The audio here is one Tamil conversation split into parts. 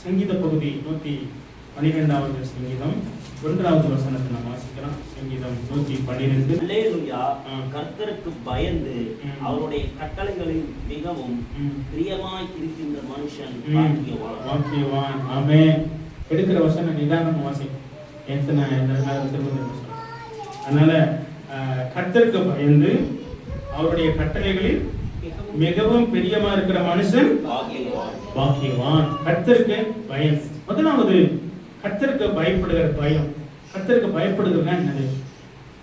சங்கீத பகுதி 112வது சங்கீதம் 1வது வசனத்தை நாம் வாசிக்கலாம். சங்கீதம் 112. அல்லேலூயா. கர்த்தருக்கு பயந்து அவருடைய கட்டளைகளில் மிகவும் பிரியமாய் இருக்கின்ற மனுஷன் பாக்கியவான். ஆமென். எடுக்கிற வசனம் நிதானம் வாசிக்கும். அதனால கர்த்தருக்கு பயந்து அவருடைய கட்டளைகளில் மிகவும் பிரியமா இருக்கிற மனுஷன் பாக்கியவான். கர்த்தருக்கு பயம். முதலாவது கர்த்தருக்கு பயப்படுகிற பயம். கர்த்தருக்கு பயப்படுகிறதுனா என்னது?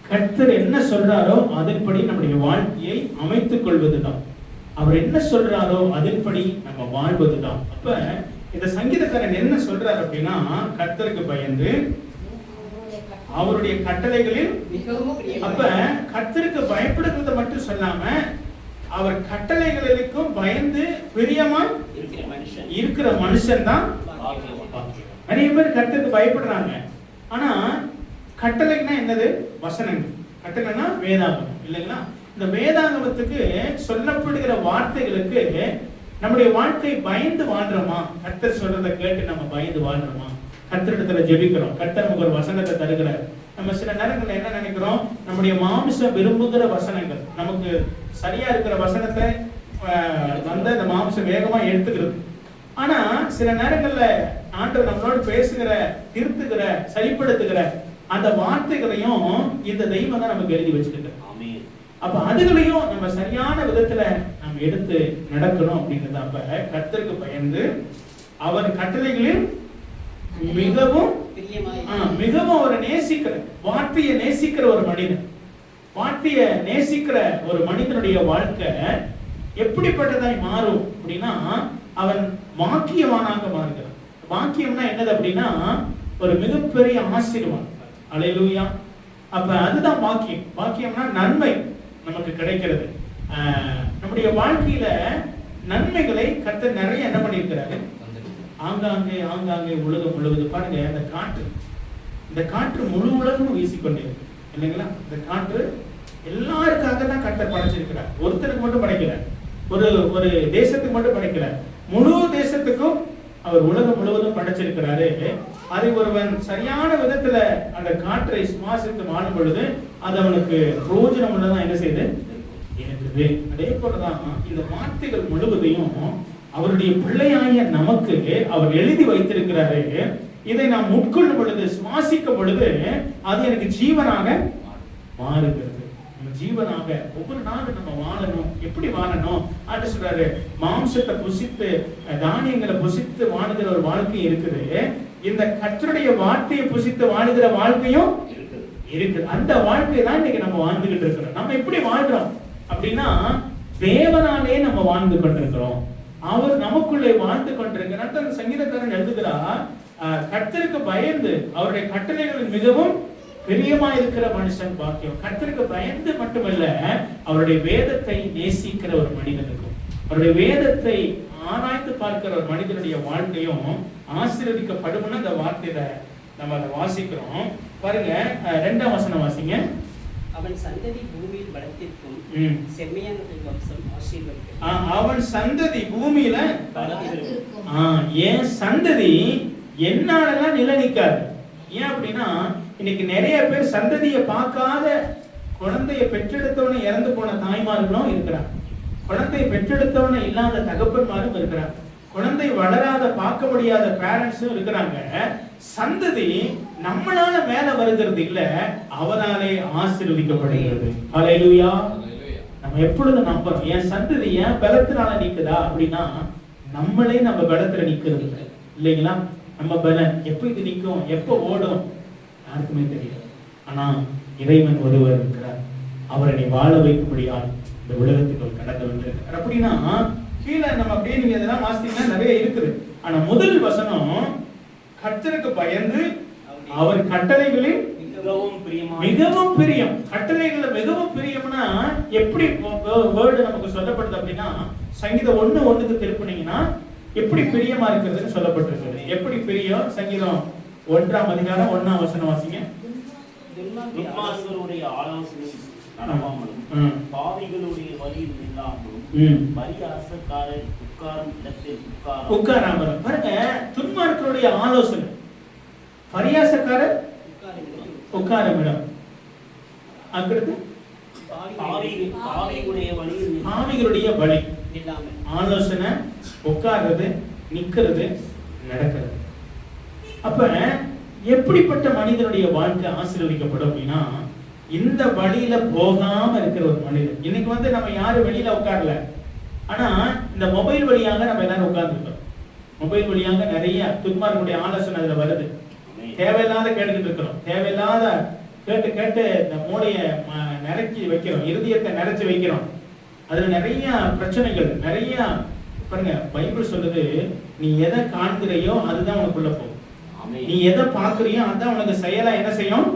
கர்த்தர் என்ன சொல்றாரோ அதன்படி நம்முடைய வாழ்க்கையை அமைத்துக் கொள்வதுதான். அவர் என்ன சொல்றாரோ அதன்படி நம்ம வாழ்வதுதான். அப்ப இந்த சங்கீதக்காரன் என்ன சொல்றாரு அப்படின்னா, கர்த்தருக்கு பயந்து அவருடைய கட்டளைகளில் அப்ப கர்த்தருக்கு பயப்படுகிறத மட்டும் சொல்லாம அவர் கட்டளைகளுக்கும் பயந்து பிரியமா இருக்கிற மனுஷன் தான். நிறைய பேர் கர்த்தருக்கு பயப்படுறாங்க. ஆனா கட்டளைன்னா என்னது? வசனங்கள். கட்டளைன்னா வேதாகமம் இல்லைங்களா? இந்த வேதாகமத்துக்கு சொல்லப்படுகிற வார்த்தைகளுக்கு நம்முடைய வாழ்க்கை பயந்து வாழ்றோமா? கர்த்தர் சொல்றதை கேட்டு நம்ம பயந்து வாழ்றோமா? கர்த்தரிடத்துல ஜெபிக்கிறோம். கர்த்தர் நமக்கு ஒரு வசனத்தை தருகிறார். நம்ம சில நேரங்கள்ல என்ன நினைக்கிறோம்? நம்முடைய மாம்சம் விரும்புகிற வசனங்கள், நமக்கு சரியா இருக்கிற வசனத்தை வந்து அந்த மாம்சம் வேகமா எடுத்துக்கிறது. ஆனா சில நேரங்கள்ல ஆண்டவர் நம்மளோடு பேசுகிற, திருத்துகிற, சரிப்படுத்துகிற அந்த வார்த்தைகளையும் இந்த தெய்வம் தான் நமக்கு எழுதி வச்சிருக்கு. அப்ப அதுகளையும் நம்ம சரியான விதத்துல நம்ம எடுத்து நடக்கணும் அப்படிங்கிறது. அப்ப கர்த்தருக்கு பயந்து அவர் கட்டளைகளில் மிகவும் அவரை நேசிக்கிற, வார்த்தையை நேசிக்கிற ஒரு மனிதன், வார்த்தையை நேசிக்கிற ஒரு மனிதனுடைய வாழ்க்கை எப்படிப்பட்டதாய் மாறும் அப்படின்னா, அவன் வாக்கியவானாக மாறுகிறான். வாக்கியம்னா என்னது அப்படின்னா ஒரு மிகப்பெரிய ஆசீர்வாதம். அல்லேலூயா. அப்ப அதுதான் வாக்கியம். வாக்கியம்னா நன்மை நமக்கு கிடைக்கிறது. நம்முடைய வாழ்க்கையில நன்மைகளை கர்த்தர் நிறைய என்ன பண்ணியிருக்கிறாரு? ஆங்காங்கே உலகம் முழுவது. பாருங்க, இந்த காற்று முழு உலகமும் வீசிக்கொண்டிருக்கு இல்லைங்களா? இந்த காற்று எல்லாருக்காக தான் கர்த்தர் படைச்சிருக்கிறார். ஒருத்தருக்கு மட்டும் படைக்கிறார், ஒரு தேசத்துக்கு மட்டும் படைக்கிறார். முழு தேசத்துக்கும் அவர் உலகம் முழுவதும் படைச்சிருக்கிறாரு. அதை ஒருவன் சரியான விதத்துல அந்த காற்றை சுவாசித்து வாழும் பொழுது அது அவனுக்கு பிரயோஜனம் உள்ளதான் என்ன செய்யுது இருக்குது. அதே போலதான் இந்த வார்த்தைகள் முழுவதையும் அவருடைய பிள்ளையாய நமக்கு அவர் எழுதி வைத்திருக்கிறாரு. இதை நாம் உட்கொள்ளும் பொழுது, சுவாசிக்கும் பொழுது அது எனக்கு ஜீவனாக மாறுகிறது. ஜீவனாக ஒவ்வொரு நாளும் நம்ம வாழணும். எப்படி வாழணும்? ஆண்டு சொல்றாரு, மாம்சத்தை புசித்து தானியங்களை புசித்து வாழுகிற ஒரு வாழ்க்கை இருக்குது. இந்த கர்த்தருடைய வார்த்தையை புசித்து வாழுகிற வாழ்க்கையும் இருக்குது. அந்த வாழ்க்கை தான் இன்னைக்கு நம்ம வாழ்ந்துகிட்டு இருக்கிறோம். நம்ம எப்படி வாழ்றோம் அப்படின்னா, தேவனாலே நம்ம வாழ்ந்து கொண்டிருக்கிறோம். அவர் நமக்குள்ளே வாழ்ந்து கொண்டிருக்கிறார். அந்த சங்கீதக்காரன் எழுதுகிறார், கர்த்தருக்கு பயந்து அவருடைய கட்டளைகளில் மிகவும் பிரியமா இருக்கிற மனுஷன் பாக்கியம். கர்த்தருக்கு பயந்து மட்டுமல்ல, அவருடைய வேதத்தை நேசிக்கிற ஒரு மனிதனுக்கும், அவருடைய வேதத்தை ஆராய்ந்து பார்க்கிற ஒரு மனிதனுடைய வாழ்க்கையும் ஆசீர்வதிக்கப்படும். அந்த வார்த்தையில நம்ம அதை வாசிக்கிறோம். பாருங்க, 2ஆம் வசனம் வாசிங்க. அவன் சந்ததி பூமியில் பலத்திற்கும் செம்மையானவர்கள் வம்சம் ஆசீர்வதிக்கும். அவன் சந்ததி பூமியில என் சந்ததி என்னாலலாம் நிலைநிக்காது. ஏன் அப்படின்னா, இன்னைக்கு நிறைய பேர் சந்ததியை பார்க்காத, குழந்தைய பெற்றெடுத்தவனை இறந்து போன தாய்மார்களும் இருக்கிறாங்க, குழந்தையை பெற்றெடுத்தவனை இல்லாத தகப்பன்மாரும் இருக்கிறாங்க, குழந்தை வளராத பார்க்க முடியாத பேரண்ட்ஸும் இருக்கிறாங்க. சந்ததி நம்மளால மேல வருகிறது இல்ல, அவராலே ஆசீர்வதிக்கப்படுகிறது. ஹல்லேலூயா. நம்ம எப்பொழுதும் நம்புறோம், என் சந்ததி ஏன் பலத்தினால நிக்குதா அப்படின்னா, நம்மளே நம்ம பலத்துல நிக்கிறது இல்லைங்களா? நம்ம பலன் எப்ப இது நிற்கும், எப்ப ஓடும் யாருக்குமே தெரியாது. ஆனா இறைவன் ஒருவர் இருக்கிறார். அவரை வாழ வைக்கும்படியால் இந்த உலகத்துக்கு கடந்து வந்திருக்கிறார். அப்படின்னா கீழே நம்ம அப்படியே நீங்க இதெல்லாம் வாசித்தீங்கன்னா நிறைய இருக்குது. ஆனா முதல் வசனம், கர்த்தருக்கு பயந்து அவர் கட்டளைகளில் மிகவும் பிரியம். கட்டளைகள் மிகவும் பிரியம்னா எப்படி வேர்டு நமக்கு சொல்லப்படுது அப்படின்னா, சங்கீதம் 1:1 திருப்பினீங்கன்னா எப்படி பிரியமா இருக்கிறதுன்னு சொல்லப்பட்டிருக்கிறது. எப்படி பிரியம்? சங்கீதம் 1ஆம் அதிகாரம் 1ஆம் வசனம் வாசிங்க. துன்மார்க்கருடைய ஆலோசனை நடவாமலும் பாவிகளுடைய வழியில் இல்லாமலும் பரியாசக்காரர் உட்காரும் இடத்தில் உட்காராமலும். பாருங்க, துன்மார்க்கருடைய ஆலோசனை, பரியாசக்காரர் உட்காரும் இடம், அடுத்து பாவிகளுடைய வழி ஆலோசனை, உட்கார்றது, நிக்கிறது, நடக்கிறது. அப்ப எப்படிப்பட்ட மனிதனுடைய வாழ்க்கை ஆசீர்வதிக்கப்படும் அப்படின்னா, இந்த வழியில போகாம இருக்கிற ஒரு மனிதன். இன்னைக்கு நம்ம யாரும் வெளியில உட்காரல, ஆனா இந்த மொபைல் வழியாக நம்ம எல்லாரும் உட்கார்ந்துருக்கோம். மொபைல் வழியாக நிறைய துன்மார்களுடைய ஆலோசனை அதுல வருது. தேவையில்லாத கேட்டுக்கிட்டு இருக்கிறோம், தேவையில்லாத கேட்டு கேட்டு இந்த மூளையை நிறைச்சி வைக்கிறோம், இருதயத்தை நிறைச்சி வைக்கிறோம். அதுல நிறைய பிரச்சனைகள், நிறைய பாருங்க. பைபிள் சொல்லுது, நீ எதை காண்கிறையோ அதுதான் உனக்குள்ள போகும். நீ எதை பாக்குறியோ அதான் உனக்கு செயலா என்ன செய்யும்,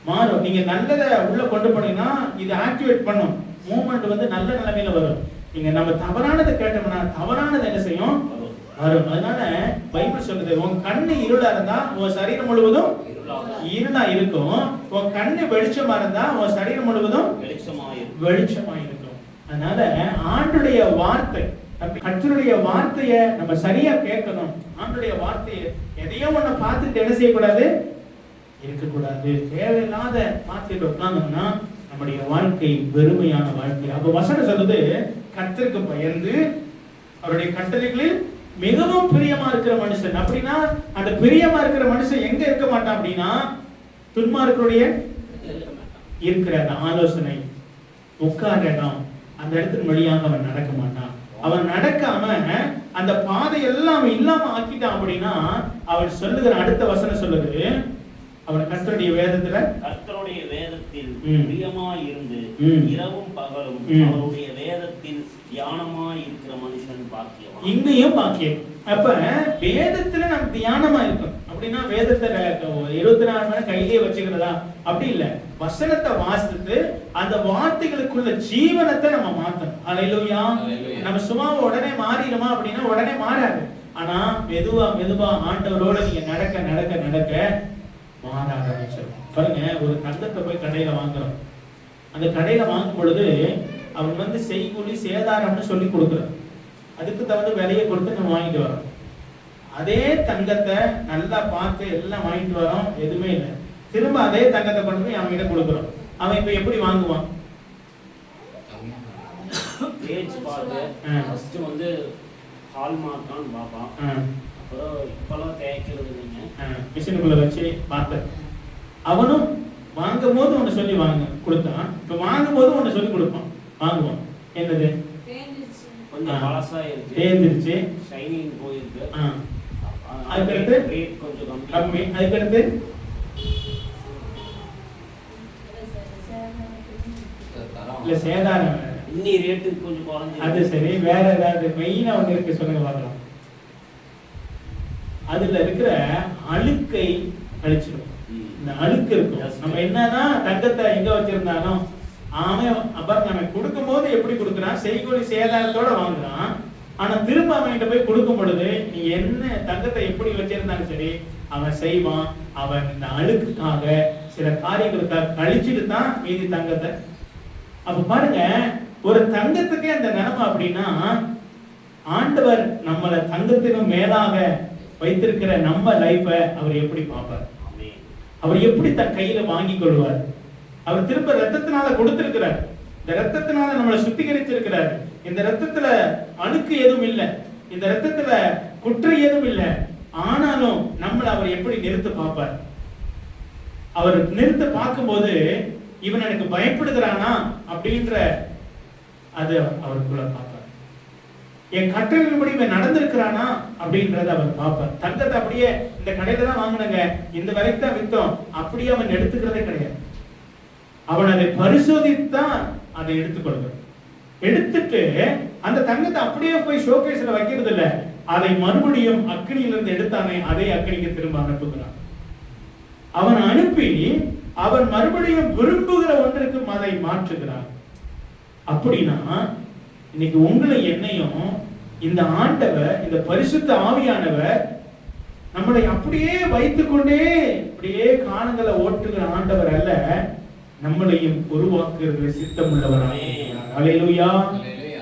மாறும். நீங்க நல்லதை உள்ள கொண்டு போனீங்கன்னா இது ஆக்டிவேட் பண்ணும், மூவ்மெண்ட் நல்ல நிலைமையில வரும். நீங்க நம்ம தவறானதை கேட்டோம்னா தவறானது என்ன செய்யும், வரும். அதனால பைபிள் சொல்லுது, உன் கண்ணு இருளா இருந்தா உன் சரீரம் முழுவதும் இருளா இருக்கும், உன் கண்ணு வெளிச்சமா இருந்தா உன் சரீரம் முழுவதும் வெளிச்சமா இருக்கும். அதனால ஆண்டுடைய வார்த்தை, கர்த்தருடைய வார்த்தையை நம்ம சரியா கேட்கணும். ஆண்டுடைய வார்த்தையை எதையோ ஒண்ணு பார்த்துட்டு என்ன செய்யக்கூடாது, இருக்கக்கூடாது. தேவையில்லாத பார்த்துட்டு உட்கார்ந்தோம்னா நம்முடைய வாழ்க்கை வெறுமையான வாழ்க்கை. அப்ப வசனம் சொல்லுது, கர்த்தருக்கு பயந்து அவருடைய கட்டளைகளில் மிகவும் பிரியமா இருக்கிற மனுஷன். அப்படின்னா அந்த பிரியமா இருக்கிற மனுஷன் எங்க இருக்க மாட்டான் அப்படின்னா, துன்மார்களுடைய இருக்கிற அந்த ஆலோசனை, உட்கார்ற இடம், அந்த இடத்தின் வழியாக அவன் நடக்க மாட்டான். அவன் நடக்காம அந்த பாதை எல்லாம் இல்லாம ஆக்கிட்டான் அப்படின்னா, அவன் சொல்லுகிற அடுத்த வசனம் சொல்லுது, அவன் கர்த்தருடைய வேதத்தில் பிரியமாய் இருந்து இரவும் பகலும் அவருடைய வேதத்தில் தியானமாய் இருக்கிற மனுஷன் பாக்கியவான். இங்கேயும் பாக்கியம். அப்ப வேதத்துல நம்ம தியானமா இருக்கும் அப்படின்னா, வேதத்தை 24 மணி நேரம் கையிலேயே வச்சுக்கிறதா அப்படி இல்ல. வசனத்தை வாசித்து அந்த வார்த்தைகளுக்குள்ள ஜீவனத்தை நம்ம மாத்தணும். அல்லேலூயா. நம்ம சும்மா உடனே மாறிடுமா அப்படின்னா உடனே மாறாது. ஆனா மெதுவா மெதுவா ஆண்டவரோட நீங்க நடக்க நடக்க நடக்க மாற ஆரம்பிச்சிடும். பாருங்க, ஒரு தங்கத்தை போய் கடையில வாங்குறோம். அந்த கடையில வாங்கும் பொழுது அவன் செய்கூலி சேதாரம்னு சொல்லி கொடுக்குறான். அதுக்கு தகுந்த விலையை கொடுத்து நம்ம வாங்கிட்டு வரோம். அதே தங்கத்தை நல்லா பார்த்து எல்லாம் வாங்கிட்டு வரோம், எதுவுமே இல்லை. திரும்ப அதே தங்கத்தை கொண்டு போய் அவன் கிட்ட கொடுக்குறோம். அவன் இப்ப எப்படி வாங்குவான்? ஹால்மார்க்கான்னு பார்ப்பான். அப்புறம் இப்பெல்லாம் தேய்க்கிறது இல்லைங்க, மிஷினுக்குள்ள வச்சு பார்த்த. அவனும் வாங்கும் போது ஒன்று சொல்லி கொடுத்தான், இப்ப வாங்கும் போது ஒன்று சொல்லி கொடுப்பான். வாங்குவான், என்னது கொஞ்சம் பழசா இருக்கு, தேர்ந்துருச்சு, ஷைனிங் போயிருக்கு, அதுக்கடுத்து ரேட் கொஞ்சம் கம்மி, அதுக்கடுத்து இல்ல சேதாரம் இன்னி ரேட்டு கொஞ்சம் குறைஞ்சு. அது சரி, வேற ஏதாவது மெயினா ஒண்ணு இருக்கு, சொல்லுங்க பார்க்கலாம். அதுல இருக்கிற அழுக்கை அழிச்சிடும். இந்த அழுக்கு இருக்கும். நம்ம என்னதான் தங்கத்தை எங்க வச்சிருந்தாலும் அவன் அப்புறம் நம்ம கொடுக்கும் போது எப்படி கொடுக்குறான், செய்கூலி சேதாரத்தோட வாங்குறான். ஆனா திரும்ப அவன்கிட்ட போய் கொடுக்கும் பொழுது நீ என்ன தங்கத்தை எப்படி வச்சிருந்தாலும் சரி அவன் செய்வான். அவன் இந்த அழுக்குக்காக சில காரியங்களுக்காக கழிச்சுட்டு தான் மீதி தங்கத்தை. அப்ப பாருங்க, ஒரு தங்கத்துக்கே அந்த நிலைமை அப்படின்னா, ஆண்டவர் நம்மளை தங்கத்தினும் மேலாக வைத்திருக்கிற நம்ம லைஃப அவர் எப்படி பார்ப்பார்? அவர் எப்படி தன் கையில வாங்கி கொள்வார்? அவர் திரும்ப ரத்தத்தினால கொடுத்திருக்கிறார். இந்த ரத்தத்தினால நம்மளை சுத்திகரித்திருக்கிறார். இந்த ரத்தத்துல அழுக்கு எதுவும் இல்லை, இந்த ரத்தத்துல குற்றம் எதுவும் இல்லை. ஆனாலும் நம்மளை அவர் எப்படி நிறுத்த பார்ப்பார்? அவர் நிறுத்த பார்க்கும்போது இவன் எனக்கு பயப்படுகிறானா அப்படின்ற அது அவருக்குள்ள பார்ப்பார். என் கட்டளையின்படி இவன் நடந்திருக்கிறானா அப்படின்றத அவர் பார்ப்பார். தங்கத்தை அப்படியே இந்த கடையில தான் வாங்கினங்க, இந்த விலைக்கு தான் வித்தோம் அப்படியே அவன் எடுத்துக்கிறதே கிடையாது. அவன் அதை பரிசோதித்தான் அதை எடுத்துக்கொள்கிறான். எடுத்துட்டு அந்த தங்கத்தை அப்படியே போய் ஷோகேஸ்ல வைக்கிறது இல்ல, அதை மறுபடியும் அக்னியிலிருந்து எடுத்தானே அதே அக்னிக்கு திரும்ப அனுப்புகிறான். அவன் அனுப்பி அவன் மறுபடியும் விரும்புகிற ஒன்றுக்கு அதை மாற்றுகிறான். அப்படின்னா இன்னைக்கு உங்களை என்னையும் இந்த ஆண்டவர், இந்த பரிசுத்த ஆவியானவர் நம்மளை அப்படியே வைத்துக்கொண்டே அப்படியே காலங்களை ஓட்டுகிற ஆண்டவர் அல்ல. நம்மளையும் உருவாக்குறது சித்தம் உள்ளவராக இருக்கிறார். அல்லேலூயா.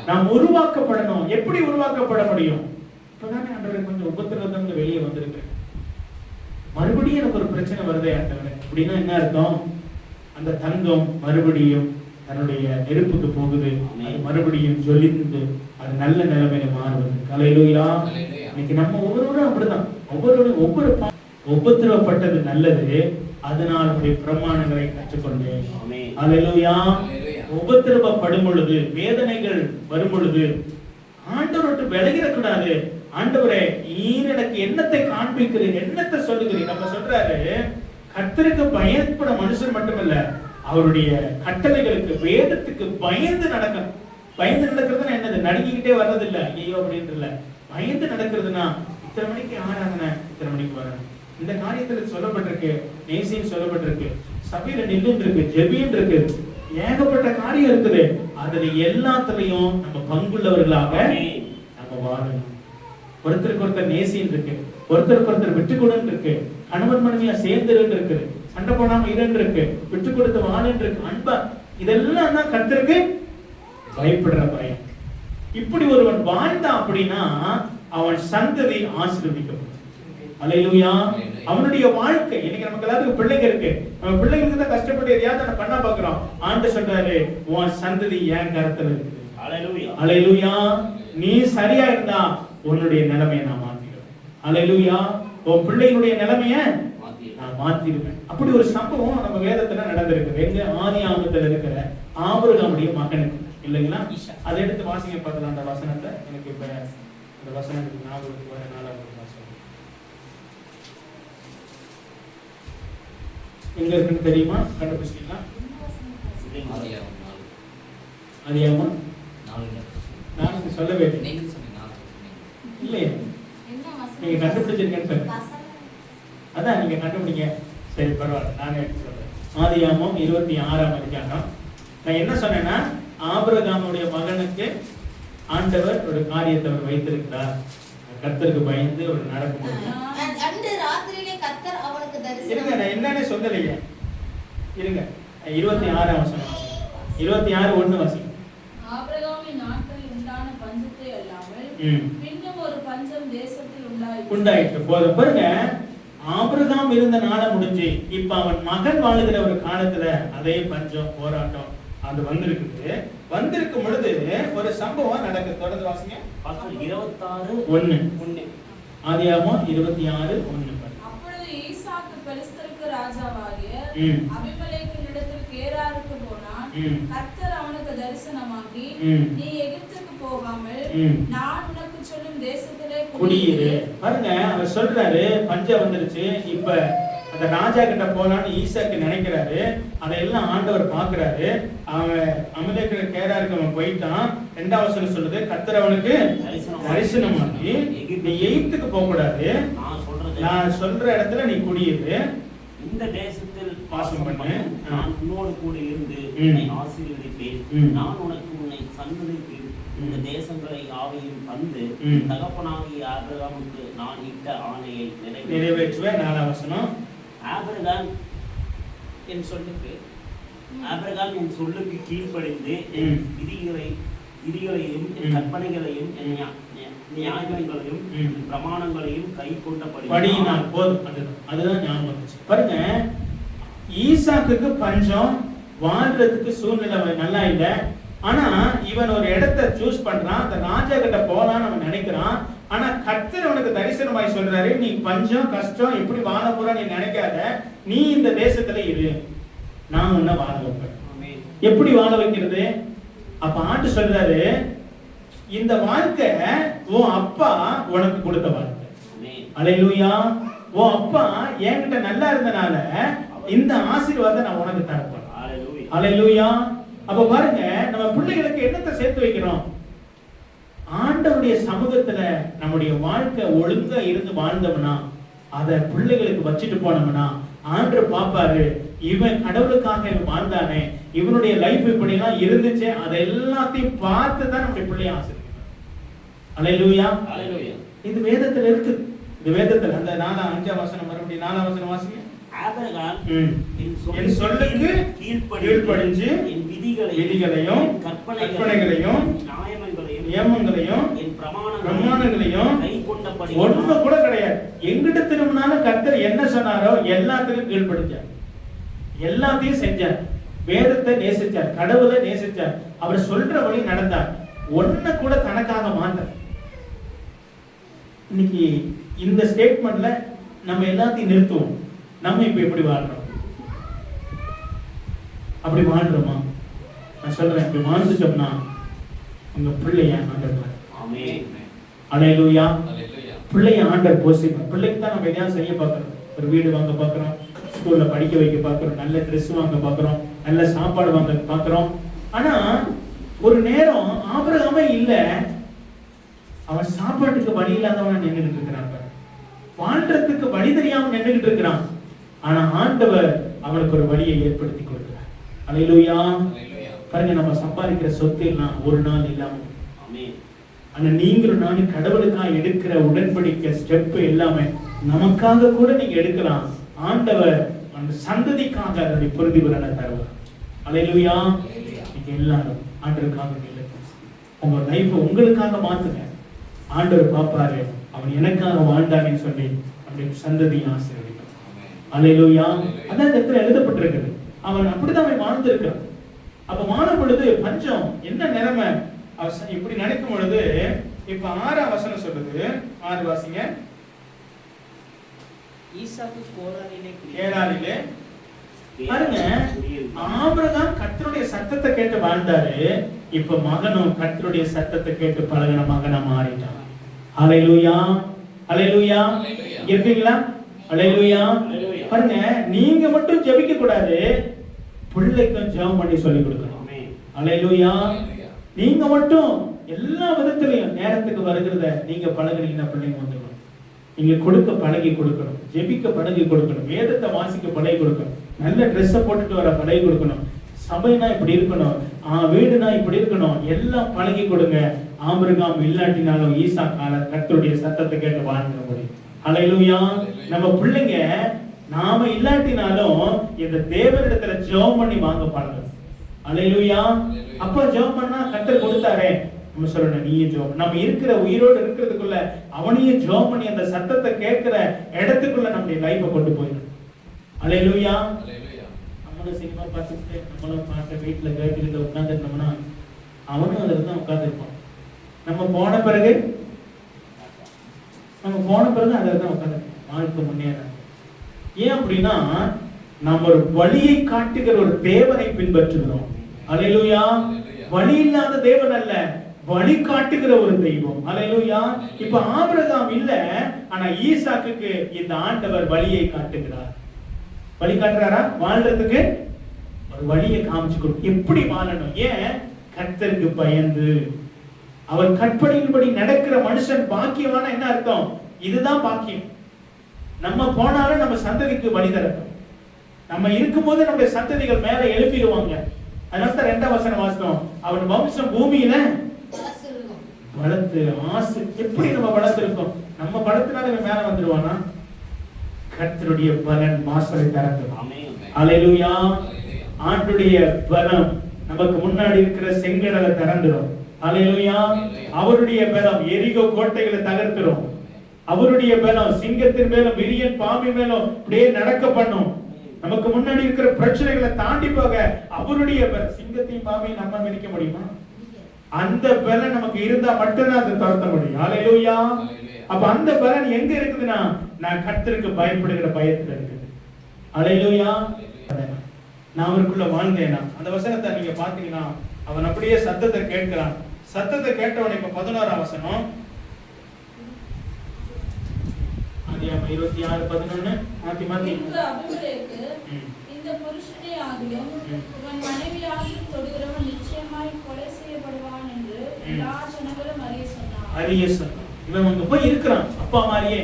நாம் உருவாக்கப்படணும். எப்படி உருவாக்கப்பட முடியும்? இப்பதானே ஆண்டவரே கொஞ்சம் உபத்திரவத்திலிருந்து வெளியே வந்திருக்கிறேன், மறுபடியும் எனக்கு ஒரு பிரச்சனை வருதே ஆண்டவரே அப்படின்னா என்ன அர்த்தம்? அந்த தங்கம் மறுபடியும் தன்னுடைய நெருப்புக்கு போகுது, அது மறுபடியும் ஜொலிந்து அது நல்ல நிலைமையில மாறுவது. அல்லேலூயா. இன்னைக்கு நம்ம ஒவ்வொருவரும் அப்படிதான், ஒவ்வொரு உபத்திரவப்பட்டது நல்லது, அதனால் அப்படி பிரமாணங்களை கற்றுக்கொண்டேன். அல்லேலூயா. உபத்திரவப்படும் பொழுது, வேதனைகள் வரும் பொழுது ஆண்டவரோட்டு விலகிடக்கூடாது. ஆண்டவரே நீர் எனக்கு என்னத்தை காண்பிக்கிறீர், என்னத்தை சொல்லுகிறீர்? நம்ம சொல்றாரு, கர்த்தருக்கு பயப்பட மனுஷன் மட்டுமல்ல, அவருடைய கட்டளைகளுக்கு வேதத்துக்கு பயந்து நடக்கணும். பயந்து நடக்கிறதுனா என்னது? நடுங்கிக்கிட்டே வர்றதில்லை, ஐயோ அப்படின்னு இல்ல. பயந்து நடக்கிறதுனா இத்தனை மணிக்கு ஆராதனை, இத்தனை மணிக்கு வரணும், இந்த காரியத்துல சொல்லப்பட்டிருக்கு, நேசின்னு சொல்லப்பட்டிருக்கு, சபையில நில்லுன்னு இருக்கு, ஜெபின்னு இருக்கு, ஏகப்பட்ட காரியம் இருக்குது. அதுல எல்லாத்துலயும் நம்ம பங்குள்ளவர்களாக நம்ம வாழணும். ஒருத்தருக்கு ஒருத்தர் நேசின்னு இருக்கு, ஒருத்தருக்கு ஒருத்தர் விட்டு கொடுன்னு இருக்கு, கணவன் மனைவியா சேர்ந்துருன்னு இருக்கு, சண்டை போடாம இரண்டு இருக்கு, விட்டு கொடுத்து வாழுன்னு இருக்கு, அன்பா. இதெல்லாம் தான் கர்த்தருக்கு பயப்படுற பயம். இப்படி ஒருவன் வாழ்ந்தான் அப்படின்னா அவன் சந்ததி ஆசீர்வதிக்கப்படும். அல்லேலூயா. அவனுடைய வாழ்க்கை. இன்னைக்கு நமக்கு எல்லாத்துக்கும் பிள்ளைங்க இருக்கு, நம்ம பிள்ளைங்களுக்கு தான் கஷ்டப்பட்டு எதையாவது பண்ண பாக்குறோம். ஆண்டு சொல்றாரு, உன் சந்ததி என் கரத்துல இருக்குது. அல்லேலூயா. அல்லேலூயா. நீ சரியா இருந்தா உன்னுடைய நிலைமையை நான் மாத்திடுவேன். அல்லேலூயா. உன் பிள்ளைகளுடைய நிலைமையை நான் மாத்திடுவேன். அப்படி ஒரு சம்பவம் நம்ம வேதத்துல நடந்திருக்கு. எங்க? ஆதியாகமத்துல இருக்கிற ஆபிரகாமுடைய மகனுக்கு இல்லைங்களா? அதை எடுத்து வாசிங்க பார்க்கலாம் அந்த வசனத்தை. எனக்கு இப்ப அந்த வசனத்துக்கு ஞாபகத்துக்கு வர 4வது வசனம் எங்க இருக்குன்னு தெரியுமா? கண்டுபிடிச்சிட்டீங்களா? ஆதியாகமம் 4 சொல்லவே இல்லையே, நீங்க கண்டுபிடிச்சிருக்கேன்னு அதான் நீங்க கண்டுபிடிங்க. சரி பரவாயில்ல, நானே சொல்றேன். ஆதியாகமம் 26ஆம் அதிகாரம். நான் என்ன சொன்னேன்னா, ஆபிரகாமுடைய மகனுக்கு ஆண்டவர் ஒரு காரியத்தை அவர் வைத்திருக்கிறார். கர்த்தருக்கு பயந்து ஒரு நடக்கும்போது அன்று ராத்திரியிலே கர்த்தர் அவனுக்கு தரிசனம். இருங்க, நான் என்னன்னே சொல்லலையே. இருங்க, 26ஆம் வசனம் 26:1 வாசிங்க. ஆபிரகாமின் நாட்களில் உண்டான பஞ்சத்தை அல்லாமல் பின்னும் ஒரு பஞ்சம் தேசத்தில் உண்டாயிற்று. போதும் பாருங்க, ஆபிரகாம் இருந்த நாளை முடிஞ்சு இப்ப அவன் மகன் வாழுகிற ஒரு காலத்துல அதே பஞ்சம் போராட்டம் அது வந்திருக்கும் பொழுது ஒரு சம்பவம் நடக்குது. தொடர்ந்து வாசிங்க. 26:1. ஆதியாகமம் 26:1. அப்பொழுது ஈசாக்கு பெலிஸ்தருக்கு ராஜாவாகிய அபிமெலேக்கினிடத்தில் கேராருக்கு போனான். கர்த்தர் அவனுக்கு தரிசனமாகி, நீ எகிப்துக்கு போகாமல் நான் உனக்கு சொல்லும் தேசத்திலே குடியிரு. பாருங்க, அவர் சொல்றாரு பஞ்சம் வந்துருச்சு, இப்ப அந்த ராஜா கிட்ட போலான்னு ஈசாக்கு நினைக்கிறாரு. அதையெல்லாம் ஆண்டவர் பாக்குறாரு. அவன் அமிலேக்கிற கேராருக்கு அவன் போயிட்டான். 2வது வசனம் சொல்லுது, கர்த்தர் அவனுக்கு தரிசனமாகி, நீ எகிப்துக்கு போக கூடாது, நான் சொல்ற இடத்துல நீ குடியிரு, இந்த தேசத்தில் வாசம் பண்ணு, நான் உன்னோடு கூட இருந்து உன்னை ஆசீர்வதிப்பேன், நான் உனக்கு உன்னை சந்ததிக்கு இந்த தேசங்களை ஆவையும் தந்து தகப்பனாகிய ஆபிரகாமுக்கு நான் இட்ட ஆணையை நிறைவேற்றுவேன். 4வது வசனம், ஆபிரகாம் என் சொல்லுக்கு கீழ்ப்படிந்து என் விதிகளையும் என் கற்பனைகளையும் என் நியாயங்களையும் பிரமாணங்களையும் கை கொண்டபடியினால். போதும், அதுதான் ஞாபகம் வந்துச்சு. பாருங்க, ஈசாக்குக்கு பஞ்சம், வாழ்றதுக்கு சூழ்நிலை நல்லா இல்லை. ஆனா இவன் ஒரு இடத்தை சூஸ் பண்றான், அந்த ராஜா கிட்ட போலான்னு அவன் நினைக்கிறான். ஆனா கர்த்தர் அவனுக்கு தரிசனமாய் சொல்றாரு, நீ பஞ்சம் கஷ்டம் எப்படி வாழ போற நீ நினைக்காத, நீ இந்த தேசத்துல இரு, நான் உன்னை வாழ வைப்பேன். எப்படி வாழ வைக்கிறது? அப்ப ஆண்டு சொல்றாரு, இந்த வாழ்க்கை உன் அப்பா உனக்கு கொடுத்த வாழ்க்கை. அல்லேலூயா. உன் அப்பா என்கிட்ட நல்லா இருந்தனால இந்த ஆசீர்வாதம் நான் உனக்கு தரப்பேன். அல்லேலூயா. அப்ப பாருங்க, நம்ம பிள்ளைகளுக்கு என்னத்தை சேர்த்து வைக்கிறோம்? ஆண்டவருடைய சமூகத்துல நம்முடைய வாழ்க்கை ஒழுங்கா இருந்து வாழ்ந்தோம்னா, அத பிள்ளைகளுக்கு வச்சுட்டு போனோம்னா, ஆண்டவர் பாப்பாரு, இவன் கடவுளுக்காக வாழ்ந்தானே, இவனுடைய லைஃப் இப்படி எல்லாம் இருந்துச்சு, அதை எல்லாத்தையும் பார்த்து தான் நம்முடைய பிள்ளைய ஆசீர்வதிக்கணும். அல்லேலூயா. இது வேதத்துல இருக்கு. இந்த வேதத்துல அந்த 4-5 வசனம் மறுபடியும் 4வது வசனம் வாசிங்க. ஆபிரகாம் ம். என் சொல்லுக்கு கீழ்ப்படிஞ்சு என் விதிகளையும் விதிகளையும் கற்பனைகளையும் நியமங்களையும் என் பிரமாணங்களையும் கை கொண்டபடி ஒண்ணு கூட கிடையாது. எங்கிட்ட திரும்பினாலும் கர்த்தர் என்ன சொன்னாரோ எல்லாத்துக்கும் கீழ்ப்படிச்சார், எல்லாத்தையும் செஞ்சார், வேதத்தை நேசிச்சார், கடவுளை நேசிச்சார், அவர் சொல்றபடி நடந்தார், ஒண்ணு கூட தனக்காக மாட்டார். இன்னைக்கு இந்த ஸ்டேட்மெண்ட்ல நம்ம எல்லாத்தையும் நிறுத்துவோம். நம்ம இப்ப எப்படி வாழ்றோம்? அப்படி வாழ்றோமா? நான் சொல்றேன், இப்படி வாழ்ந்துட்டோம்னா உங்க பிள்ளைய ஆண்டவர். ஆமென். அல்லேலூயா. அல்லேலூயா. பிள்ளைய ஆண்டவர் போஷிப்பார். பிள்ளைக்கு தான் நம்ம எதையாவது செய்ய பார்க்கிறோம். ஒரு வீடு வாங்க பார்க்கிறோம், ஸ்கூல்ல படிக்க வைக்க பார்க்கிறோம், நல்ல ட்ரெஸ் வாங்க பார்க்கிறோம், நல்ல சாப்பாடு வாங்க பார்க்கிறோம். ஆனா ஒரு நேரம் ஆபிரகாமே இல்ல, அவன் சாப்பாட்டுக்கு வழி இல்லாதவன் நின்றுட்டு இருக்கிறான், வாழ்றதுக்கு வழி தெரியாம நின்றுட்டு இருக்கிறான். ஆனா ஆண்டவர் அவனுக்கு ஒரு வழியை ஏற்படுத்தி கொடுக்கிறார். அல்லேலூயா. அல்லேலூயா. பாருங்க, நம்ம சம்பாதிக்கிற சொத்து எல்லாம் ஒரு நாள் இல்லாம, ஆமென். ஆனா நீங்களும் நானும் கடவுளுக்காக எடுக்கிற உடன்படிக்கை ஸ்டெப் எல்லாமே நமக்காக கூட நீங்க எடுக்கலாம். ஆண்டவர் அந்த சந்ததிக்காக அதனுடைய பிரதிபலனை தருவார். அல்லேலூயா. நீங்க எல்லாரும் ஆண்டவருக்காக நில்லுங்க. உங்க லைஃபை உங்களுக்காக மாத்துங்க. ஆண்டவர் பாப்பாரு, அவன் எனக்காக வாழ்ந்தான்னு சொல்லி அவனுடைய சந்ததியை ஆசீர்வதிக்கும். அல்லேலூயா. அதான் இந்த இடத்துல எழுதப்பட்டிருக்குது. அவன் அப்படிதான் அவன் வாழ்ந்திருக்கான். அப்ப வாழும் பொழுது பஞ்சம் என்ன நிலைமை இப்படி நினைக்கும் பொழுது, இப்ப 6ஆம் வசனம் சொல்லுது, 6 வாசிங்க. ஈசாக்கு கோரானிலே கேராரிலே பாருங்க, ஆபிரகாம் கர்த்தருடைய சத்தத்தை கேட்டு வாழ்ந்தாரு. இப்ப மகனும் கர்த்தருடைய சத்தத்தை கேட்டு பழகின மகனா மாறிட்டான். அல்லேலூயா. அல்லேலூயா. இருக்கீங்களா? அல்லேலூயா. பாருங்க, நீங்க மட்டும் ஜெபிக்க கூடாது, பிள்ளைக்கும் ஜெபம் பண்ணி சொல்லி கொடுக்கணும். அல்லேலூயா. நீங்க மட்டும் எல்லா விதத்திலையும் நேரத்துக்கு வருகிறத நீங்க பழகுனீங்கன்னா பிள்ளைங்க வந்துடும். நீங்க கொடுக்க பழகி கொடுக்கணும், ஜெபிக்க பழகி கொடுக்கணும், வேதத்தை வாசிக்க பழகி கொடுக்கணும், நல்ல ட்ரெஸ்ஸை போட்டுட்டு வர பழகி கொடுக்கணும், சபைனா இப்படி இருக்கணும், வீடுனா இப்படி இருக்கணும், எல்லாம் பழகி கொடுங்க. ஆபிரகாம் இல்லாட்டினாலும் ஈசாக்கால கர்த்தருடைய சத்தத்தை கேட்டு வாழ்ந்த முடியும். அல்லேலூயா. நம்ம பிள்ளைங்க நாம இல்லாட்டினாலும் இந்த தேவனிடத்துல ஜெபம் பண்ணி வாங்க பாருங்க. அல்லேலூயா. அப்ப ஜெபம் பண்ணா கர்த்தர் கொடுத்தாரே, நம்ம சொல்லணும், நீயே ஜெபம். நம்ம இருக்கிற உயிரோடு இருக்கிறதுக்குள்ள அவனையே ஜெபம் பண்ணி அந்த சத்தத்தை கேட்கிற இடத்துக்குள்ள நம்முடைய லைஃபை கொண்டு போயிடும். அல்லேலூயா. நம்மளும் சினிமா பார்த்துட்டு நம்மளும் பார்த்த வீட்டுல கேட்டுக்கிட்டு உட்காந்துருந்தோம்னா அவனும் அதில் தான் உட்காந்துருப்பான். நம்ம போன பிறகு அதில் தான் உட்காந்துருப்போம். வாழ்க்கை முன்னேற ஏன் அப்படின்னா நம்ம ஒரு வழியை காட்டுகிற ஒரு தேவனை பின்பற்றுகிறோம். அல்லேலூயா. வழி இல்லாத தேவன் அல்ல, வழி காட்டுகிற ஒரு தெய்வம். அல்லேலூயா. இப்ப ஆபிரகாம் இல்ல, ஆனா ஈசாக்குக்கு இந்த ஆண்டவர் வழியை காட்டுகிறார். வழி காட்டுறாரா? வாழ்றதுக்கு ஒரு வழியை காமிச்சு கொடுக்கும், எப்படி வாழணும். ஏன்? கர்த்தருக்கு பயந்து அவர் கற்பனையின்படி நடக்கிற மனுஷன் பாக்கியமான என்ன அர்த்தம்? இதுதான் பாக்கியம். நம்ம போனாலும் நம்ம சந்ததிக்கு வழி திறக்கும். நம்ம இருக்கும்போது நம்முடைய சந்ததிகள் மேல எழுப்பிடுவாங்க. அதனால 2ஆம் வசனம் வாசித்தோம், அவன் வம்சம் பூமியில வளர்த்து ஆசை. எப்படி நம்ம வளர்த்திருக்கோம்? நம்ம பலத்தினால மேல வந்துருவானா? கர்த்தருடைய பலன் வாசலை திறக்கும். அல்லேலூயா. ஆண்டுடைய பலம் நமக்கு முன்னாடி இருக்கிற செங்கடலை திறந்துரும். அல்லேலூயா. அவருடைய பலம் எரிகோ கோட்டைகளை தகர்த்துரும். அவருடைய பலம் சிங்கத்தின் மேலும் விரியன் பாம்பு மேலும் அப்படியே நடக்க பண்ணும். நமக்கு முன்னாடி இருக்கிற பிரச்சனைகளை தாண்டி போக அவருடைய பலம். சிங்கத்தையும் பாம்பையும் நம்ம மிதிக்க முடியுமா? அந்த பலன் நமக்கு இருந்தா மட்டும்தான் அதை துரத்த முடியும். அல்லேலூயா. அப்ப அந்த பலன் எங்க இருக்குதுன்னா, நான் கர்த்தருக்கு பயப்படுகிற பயத்துல இருக்குது. அல்லேலூயா. நான் அவருக்குள்ள வாழ்ந்தேனா? அந்த வசனத்தை நீங்க பாத்தீங்கன்னா, அவன் அப்படியே சத்தத்தை கேட்கிறான். சத்தத்தை கேட்டவன் இப்ப 11ஆம் வசனம், ஆதியாகமம் 26:11 மாத்தி அபிமெலேக்கு இந்த புருஷனே ஆகிலும் இவன் மனைவியாகிலும் தொடுகிறவன் நிச்சயமாய் கொலை செய்யப்படுவான் என்று எல்லா ஜனங்களும் அறிய சொன்னான். இவன் அங்க போய் இருக்கிறான், அப்பா மாதிரியே.